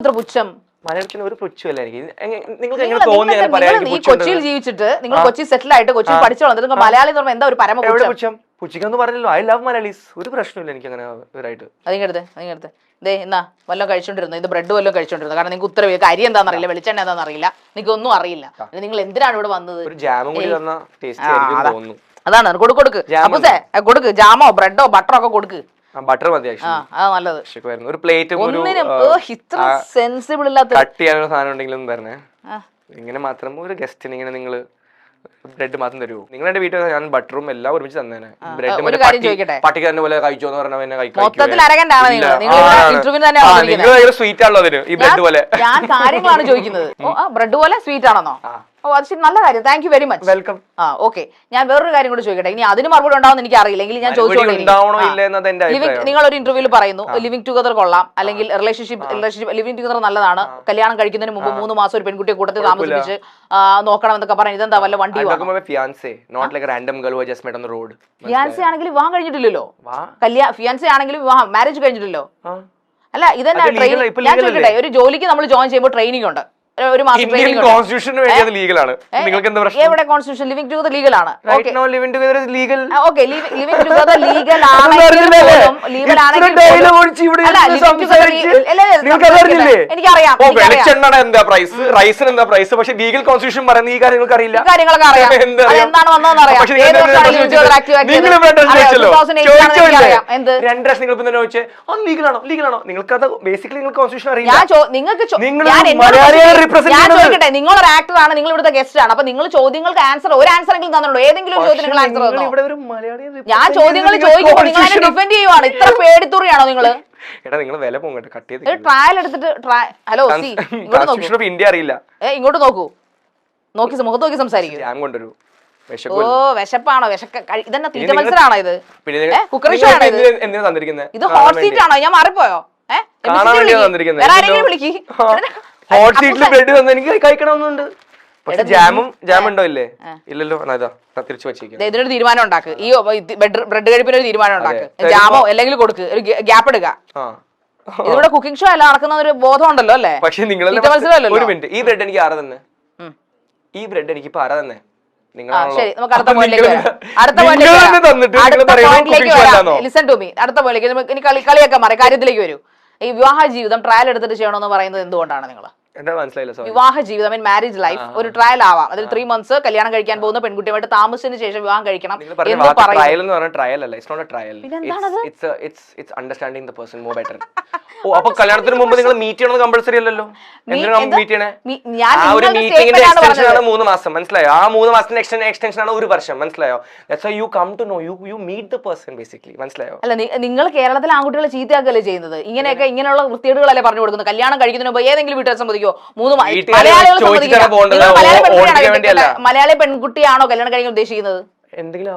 പുച്ഛം മലയാളത്തിന് ഒരു പുച്ഛമല്ല എനിക്ക്. നിങ്ങൾക്ക് എങ്ങനെ തോന്നി കൊച്ചിയിൽ ജീവിച്ചിട്ട് നിങ്ങൾ കൊച്ചി സെറ്റിൽ ആയിട്ട് കൊച്ചിയിൽ പഠിച്ചു വന്നിട്ട് നിങ്ങൾ മലയാളി എന്ന് പറയുമ്പോൾ എന്താ ഒരു പരമ പുച്ഛം? പുച്ഛിക്കാന്ന് പറഞ്ഞല്ലോ, ഐ ലവ് മലയാളീസ്. ഒരു പ്രശ്നമില്ല എനിക്ക് അങ്ങനെ ഇവരായിട്ട്. അതിങ്ങടുത്ത് ദേ എന്നാ വല്ലതും കഴിച്ചോണ്ടിരുന്നു, ഇത് ബ്രെഡ് വല്ലതും കഴിച്ചോണ്ടിരുന്നു. കാരണം നിങ്ങൾക്ക് ഉത്തരവ് അരി എന്താണെന്ന് അറിയില്ല, വെളിച്ചെണ്ണ എന്താണെന്ന് അറിയില്ല, നിങ്ങൾക്ക് ഒന്നും അറിയില്ല. നിങ്ങൾ എന്തിനാണ് ഇവിടെ വന്നത്? ഒരു ജാമും കൂടി തന്ന ടേസ്റ്റി ആയിരിക്കും തോന്നുന്നു. അതാണ് കൊടുക്ക് അപ്പുസേ, കൊടുക്ക് ജാമോ ബ്രെഡോ ബട്ടറോ ഒക്കെ കൊടുക്ക്. ബട്ടർ മതി നല്ലത്. ഒരു പ്ലേറ്റ് ഇത്ര സെൻസിബിൾ ഇല്ലാത്ത കട്ട് ചെയ്യാനുള്ള സാധനം ഉണ്ടെങ്കിലും തരണേ. ഇങ്ങനെ മാത്രം ഒരു ഗസ്റ്റിന് ഇങ്ങനെ നിങ്ങള് ബ്രെഡ് മാത്രം തരുമോ? നിങ്ങളുടെ വീട്ടിൽ ഞാൻ ബട്ടറും എല്ലാം ഒരുമിച്ച് തന്നേനെ. ബ്രെഡ് പട്ടിക്കാരനെ പോലെ കഴിച്ചോന്ന് പറഞ്ഞാൽ സ്വീറ്റ് ആണല്ലോ അതിന്, ഈ ബ്രെഡ് പോലെ. ഞാൻ കാര്യങ്ങളാണ് ചോദിക്കുന്നത്. ബ്രെഡ് പോലെ സ്വീറ്റ് ആണെന്നോ? ഓ അത് ശരി, നല്ല കാര്യം, thank you very much, welcome. Okay, ഞാൻ വേറൊരു കാര്യം കൂടെ ചോദിക്കട്ടെ. ഇനി അതിന് മറുപടി ഉണ്ടാവും എനിക്ക് അറിയില്ല, എങ്കിൽ ഞാൻ ചോദിച്ചോളൂ. നിങ്ങൾ ഒരു ഇന്റർവ്യൂവിൽ പറയുന്നു ലിവിംഗ് ടുഗദർ കൊള്ളാം, അല്ലെങ്കിൽ റിലേഷൻഷിപ്പ് ലിവിംഗ് ടുഗദർ നല്ലതാണ്, കല്യാണം കഴിക്കുന്നതിന് മുമ്പ് 3 മാസം ഒരു പെൺകുട്ടിയെ കൂട്ടത്തിൽ താമസിപ്പിച്ച് നോക്കണം എന്നൊക്കെ പറഞ്ഞു. ഇതെന്താ വല്ല വണ്ടി? ഫിയാൻസി ആണെങ്കിൽ വിവാഹം കഴിഞ്ഞിട്ടില്ലല്ലോ, ഫിയാൻസി ആണെങ്കിലും വിവാഹം മാരേജ് കഴിഞ്ഞിട്ടില്ലോ. അല്ല ഇതെന്നാ ട്രെയിനിങ്? ഞാൻ ചോദിക്കട്ടെ, ഒരു ജോലിക്ക് നമ്മൾ ജോയിൻ ചെയ്യുമ്പോൾ ട്രെയിനിങ് ഉണ്ട്, ഒരു മാസം എവിടെ കോൺസ്റ്റിറ്റ്യൂഷൻ? ലിവിംഗ് ടുഗദർ ലീഗൽ ആണ്. Living together legal. Okay, living together legal ആണെങ്കിൽ എനിക്കറിയാം. എന്താ പ്രൈസ്, റൈസിന് എന്താ പ്രൈസ്, പക്ഷെ ലീഗൽ കോൺസ്റ്റിറ്റ്യൂഷൻ പറയുന്ന ഈ കാര്യങ്ങൾക്ക് അറിയില്ല. കാര്യങ്ങളൊക്കെ അറിയാം, എന്താണ് വന്നതെന്ന് അറിയാം. 2 പ്രാവശ്യം നിങ്ങൾ ചോദിച്ചേ ലീഗലാണോ ലീഗലാണോ? നിങ്ങൾക്ക് അത് ബേസിക്കലി നിങ്ങൾക്ക് കോൺസ്റ്റിറ്റ്യൂഷൻ അറിയില്ല. ഞാൻ ചോദിക്കട്ടെ, നിങ്ങളൊരു ആക്ടർ ആണ്, നിങ്ങൾ ഇവിടുത്തെ ഗസ്റ്റ് ആണ്, അപ്പൊ നിങ്ങൾ ചോദ്യങ്ങൾക്ക് ആൻസർ ഒരു ആൻസർ എങ്കിലും തന്നുള്ളൂ. ഏതെങ്കിലും ഒരു ചോദ്യം നിങ്ങൾ ആൻസർ തന്നോ? ഞാൻ ചോദ്യങ്ങൾ ചോദിക്കുമ്പോൾ നിങ്ങൾ അതിനെ ഡിഫെൻഡ് ചെയ്യുവാണ്. ഇത്ര പേടിത്തുറിയാണോ നിങ്ങള്? ട്രയൽ എടുത്തിട്ട് ഹലോ ഇന്ത്യ അറിയില്ല, ഇങ്ങോട്ട് നോക്കൂ, നോക്കി മുഖത്ത് നോക്കി സംസാരിക്കും. ഓ വിശപ്പാണോ? ഇതെന്നെ തീറ്റ മത്സരമാണോ ഇത്? കുക്കറി ഷോ ആണോ ഇത്? ഇത് ഹോട്ട് സീറ്റ് ആണോ? ഞാൻ മാറിപ്പോയോ? വിളിക്ക്. ഹോട്ട് സീറ്റിൽ ബ്രെഡ് തന്നെ എനിക്ക് കഴിക്കണമെന്നുണ്ട്, പക്ഷെ ജാം ഉണ്ടോ? ഇല്ലേ, ഇല്ലല്ലോ. തിരിച്ചു വെച്ചേക്കും. ഇതിനൊരു തീരുമാനം ഉണ്ടാക്ക്, ഈ ബ്രെഡ് കഴിപ്പിന് ഒരു തീരുമാനം ഉണ്ടാക്ക്. ജാമോ അല്ലെങ്കിൽ കൊടുക്ക്, ഒരു ഗ്യാപ്പ് എടുക്കുക. ഇതിവിടെ കുക്കിംഗ് ഷോ അല്ല നടക്കുന്ന ഒരു ബോധം ഉണ്ടല്ലോ അല്ലേ? പക്ഷെ നിങ്ങൾ ഒരു മിനിറ്റ്, ഈ ബ്രെഡ് എനിക്ക് ആരാ തന്നെ? ഈ ബ്രെഡ് എനിക്ക് ഇപ്പൊ ആരാ തന്നെ? ശരി, നമുക്ക് അടുത്ത പോയിന്റിലേക്ക് ലിസൺ ടു മീ. അടുത്ത പോയിന്റിലേക്ക് ഇനി കളിയൊക്കെ മാറി കാര്യത്തിലേക്ക് വരൂ. ഈ വിവാഹ ജീവിതം ട്രയൽ എടുത്തിട്ട് ചെയ്യണമെന്ന് പറയുന്നത് എന്തുകൊണ്ടാണ്? നിങ്ങൾ വിവാഹ ജീവിതം മാരേജ് ലൈഫ് ഒരു ട്രയൽ ആവാം. അതിൽ 3 months കല്യാണം കഴിക്കാൻ പോകുന്ന പെൺകുട്ടിയുമായിട്ട് താമസിച്ചതിന് ശേഷം വിവാഹം കഴിക്കണം എന്ന് അപ്പൊ കല്യാണത്തിന് മുമ്പ് നിങ്ങൾ മീറ്റ് ചെയ്യണമെന്ന് കമ്പൽസറി അല്ലല്ലോ. മീറ്റ് ചെയ്യണേ 3 മാസം, മനസ്സിലായോ? ആ 3 മാസത്തിന്റെ എക്സ്റ്റൻഷൻ ആണ് 1 വർഷം, മനസ്സിലായോ? You come to know you meet the person basically, മനസ്സിലായോ? അല്ല, നിങ്ങൾ കേരളത്തിലെ ആൺകുട്ടികളെ ചീത്തയാക്കല്ലേ ചെയ്യുന്നത്? ഇങ്ങനെയുള്ള വൃത്തികേടുകളല്ലേ പറഞ്ഞു കൊടുക്കുന്നത്? കല്യാണം കഴിക്കുന്നതിന് മുമ്പ് ഏതെങ്കിലും വീട്ടുകാർ സമ്മതിക്കോ? മലയാളി പെൺകുട്ടിയാണോ കല്യാണം കഴിക്കാൻ ഉദ്ദേശിക്കുന്നത്? എന്തെങ്കിലും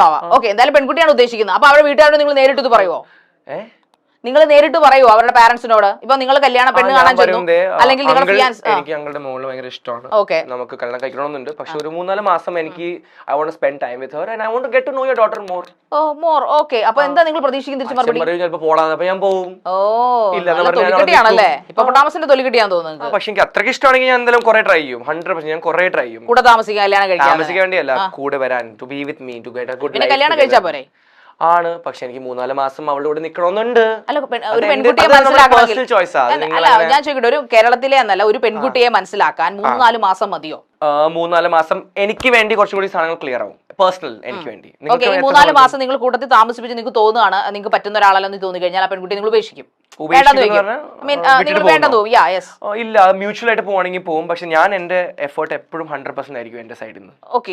ആവാം. ഓക്കെ, എന്തായാലും പെൺകുട്ടിയാണ് ഉദ്ദേശിക്കുന്നത്. അപ്പൊ അവരുടെ വീട്ടുകാരോട് നിങ്ങൾ നേരിട്ട് പറയുമോ? നിങ്ങൾ നേരിട്ട് പറയുമോ അവരുടെ പാരന്റ്സിനോട്? ഇപ്പൊ നിങ്ങൾ കല്യാണ പെണ്ണ് കാണാൻ ചെന്നു, അല്ലെങ്കിൽ എനിക്ക് ഞങ്ങളുടെ മോള് ഭയങ്കര ഇഷ്ടമാണ്, നമുക്ക് കല്യാണം കഴിക്കണമെന്നുണ്ട്, പക്ഷെ ഒരു 3-4 മാസം എനിക്ക് I want to spend time with her and I want to get to know your daughter more. Okay, അപ്പൊ എന്താ നിങ്ങൾ പ്രതീക്ഷിക്കുന്ന തിരിച്ചു മറുപടി? ചിലപ്പോ പോടാന്ന്, അപ്പൊ ഞാൻ പോവും. തൊലിക്കെട്ടിയാണല്ലേ ഇപ്പൊ പൊട്ടാമസിന്റെ തൊലിക്കെട്ടിയാൻ തോന്നുന്നത്? പക്ഷെ എനിക്ക് അത്രയ്ക്ക് ഇഷ്ടമാണെങ്കിൽ ഞാൻ എന്തായാലും കുറെ ട്രൈ ചെയ്യും. 100% ഞാൻ കുറെ ട്രൈ ചെയ്യും. കൂടെ താമസിക്കാൻ, കല്യാണം കഴിക്കാൻ വേണ്ടിയല്ല, കൂടെ വരാൻ, to be with me, to get a good life. കല്യാണം കഴിച്ചാ പോരെ? ആണ്, പക്ഷെ എനിക്ക് 3-4 മാസം അവളുടെ കൂടെ നിക്കണമെന്നുണ്ട്. അല്ല, ഒരു പെൺകുട്ടിയെ മനസ്സിലാക്കണമെങ്കിൽ ഞാൻ ചോദിക്കട്ടെ, ഒരു കേരളത്തിലെ എന്നല്ല ഒരു പെൺകുട്ടിയെ മനസ്സിലാക്കാൻ 3-4 മാസം മതിയോ? 3-4 മാസം എനിക്ക് വേണ്ടി കുറച്ചും കൂടി സാധനങ്ങൾ ക്ലിയർ ആവും, പേഴ്സണൽ എനിക്ക് വേണ്ടി. ഓക്കെ, ഈ 3-4 മാസം നിങ്ങൾ കൂട്ടത്തിൽ താമസിപ്പിച്ച് നിങ്ങൾക്ക് തോന്നുകയാണ് നിങ്ങൾക്ക് പറ്റുന്ന ഒരാളല്ലെന്ന് തോന്നി കഴിഞ്ഞാൽ ആ പെൺകുട്ടി നിങ്ങൾ ഉപേക്ഷിക്കും? ഇല്ല, മ്യൂച്വൽ ആയിട്ട് പോവാണെങ്കിൽ പോവും, പക്ഷെ ഞാൻ എന്റെ എഫേർട്ട് എപ്പോഴും 100% ആയിരിക്കും എന്റെ സൈഡിൽ നിന്ന്. ഓക്കെ,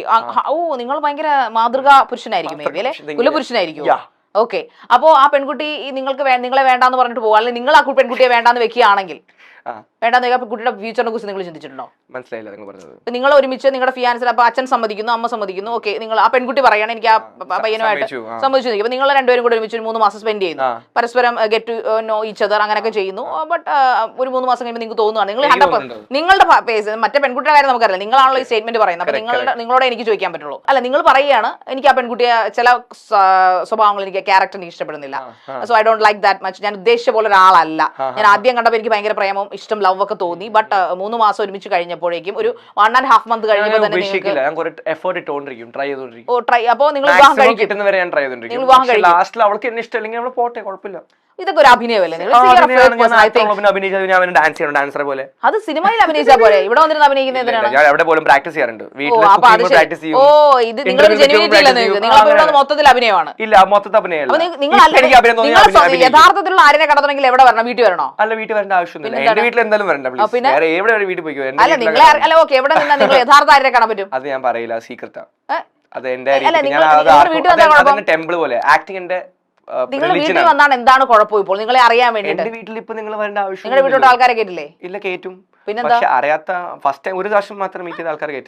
നിങ്ങൾ ഭയങ്കര മാതൃകാ പുരുഷനായിരിക്കും, കുലപുരുഷനായിരിക്കും. ഓക്കെ, അപ്പോ ആ പെൺകുട്ടി നിങ്ങളെ വേണ്ടാന്ന് പറഞ്ഞിട്ട് പോകും, അല്ലെങ്കിൽ നിങ്ങൾ ആ പെൺകുട്ടിയെ വേണ്ടാന്ന് വെക്കുകയാണെങ്കിൽ വേണ്ടെന്ന് കുട്ടിയുടെ ഫ്യൂച്ചറിനെ കുറിച്ച് നിങ്ങൾ ചിന്തിച്ചിട്ടുണ്ടോ? മനസ്സിലായില്ല നിങ്ങൾ പറഞ്ഞത്. നിങ്ങൾ ഒരുമിച്ച് നിങ്ങളുടെ ഫിയാൻസിൽ അപ്പൊ അച്ഛൻ സമ്മതിക്കുന്നു, അമ്മ സമ്മതിക്കുന്നു, ഓക്കെ, നിങ്ങൾ ആ പെൺകുട്ടി പറയാണ് എനിക്ക് ആ പയ്യനുമായിട്ട് സമ്മതിച്ചു നിൽക്കും. നിങ്ങൾ രണ്ടുപേരും കൂടെ ഒരുമിച്ച് 3 മാസം സ്പെൻഡ് ചെയ്യുന്നു, പരസ്പരം get to know each other അങ്ങനെയൊക്കെ ചെയ്യുന്നു. ബട്ട് ഒരു 3 മാസം കഴിയുമ്പോൾ നിങ്ങൾക്ക് തോന്നുകയാണ് നിങ്ങളുടെ മറ്റേ പെൺകുട്ടിയുടെ കാര്യം നമുക്കറിയില്ല, നിങ്ങളാണല്ലോ ഈ സ്റ്റേറ്റ്മെന്റ് പറയുന്നത്. അപ്പൊ നിങ്ങളോട് എനിക്ക് ചോദിക്കാൻ പറ്റുള്ളൂ. അല്ല, നിങ്ങൾ പറയുകയാണ് എനിക്ക് ആ പെൺകുട്ടിയെ ചില സ്വഭാവങ്ങൾ എനിക്ക് ക്യാരക്ടർ ഇഷ്ടപ്പെടുന്നില്ല, so I don't like that much. ഞാൻ ഉദ്ദേശിച്ച പോലെ ഒരാളല്ല. ഞാൻ ആദ്യം കണ്ടപ്പോൾ എനിക്ക് ഭയങ്കര പ്രേമവും ഇഷ്ടം ലവ് ഒക്കെ തോന്നി. ബട്ട് 3 മാസം ഒരുമിച്ച് കഴിഞ്ഞപ്പോഴേക്കും ഒരു 1.5 മന്ത് കഴിഞ്ഞപ്പോൾ തന്നെ അപ്പോ നിങ്ങൾ വിവാഹം കഴിക്കും. ലാസ്റ്റിൽ അവൾക്ക് എന്നെ ഇഷ്ടമല്ലെങ്കിൽ അവൾ പോട്ടെ, കുഴപ്പമില്ല. ഇതൊക്കെ ഒരു അഭിനയമല്ലേ? ഡാൻസർ പോലെ അത് സിനിമയിൽ അഭിനയിച്ചാ പോലെ ഇവിടെ വന്നിരുന്ന് അഭിനയിക്കുന്നതിനാണ്. ഞാൻ എവിടെ പോലും പ്രാക്ടീസ് ചെയ്യാറുണ്ട്. ഓ, ഇത് നിങ്ങളൊരു ജെനുവിനിറ്റി ഇല്ല, നിങ്ങൾ മൊത്തത്തിൽ അഭിനയമാണ്. ഇല്ല, മൊത്തത്തിൽ അഭിനയമല്ല. നിങ്ങൾ യഥാർത്ഥത്തിലുള്ള ആരിനെ കണ്ടെത്തണമെങ്കിൽ എവിടെ വരണം? വീട്ടിൽ വരണോ? അല്ല, വീട്ടിൽ വരേണ്ട ആവശ്യമൊന്നുമില്ല. എന്റെ വീട്ടിൽ എന്തായാലും വരണ്ട. പിന്നെ എവിടെ വീട്ടിൽ പോയിക്കോ. അല്ല, നിങ്ങൾ അല്ല, ഓക്കെ, എവിടെ നിന്നാ നിങ്ങൾ യഥാർത്ഥ ആരെ കാണാൻ പറ്റും? അത് ഞാൻ പറയില്ല, സീക്രട്ടാ. അത് എന്റെ ടെമ്പിൾ പോലെ ആക്ടിങ്ങിന്റെ. നിങ്ങൾ വീട്ടിൽ വന്നാണ് എന്താണ് കുഴപ്പം? ഇപ്പോൾ നിങ്ങളെ അറിയാൻ വേണ്ടി എന്റെ വീട്ടിൽ ഇപ്പൊ നിങ്ങൾ വരേണ്ട ആവശ്യം. നിങ്ങളുടെ വീട്ടിലോട്ട് ആൾക്കാരെ കേട്ടില്ലേ? ഇല്ല, കേറ്റും. പിന്നെന്താ? അറിയാത്ത ഫസ്റ്റ് ടൈം ഒരു പ്രാവശ്യം മാത്രം മീറ്റ് ചെയ്ത ആൾക്കാർ കേട്ടില്ല.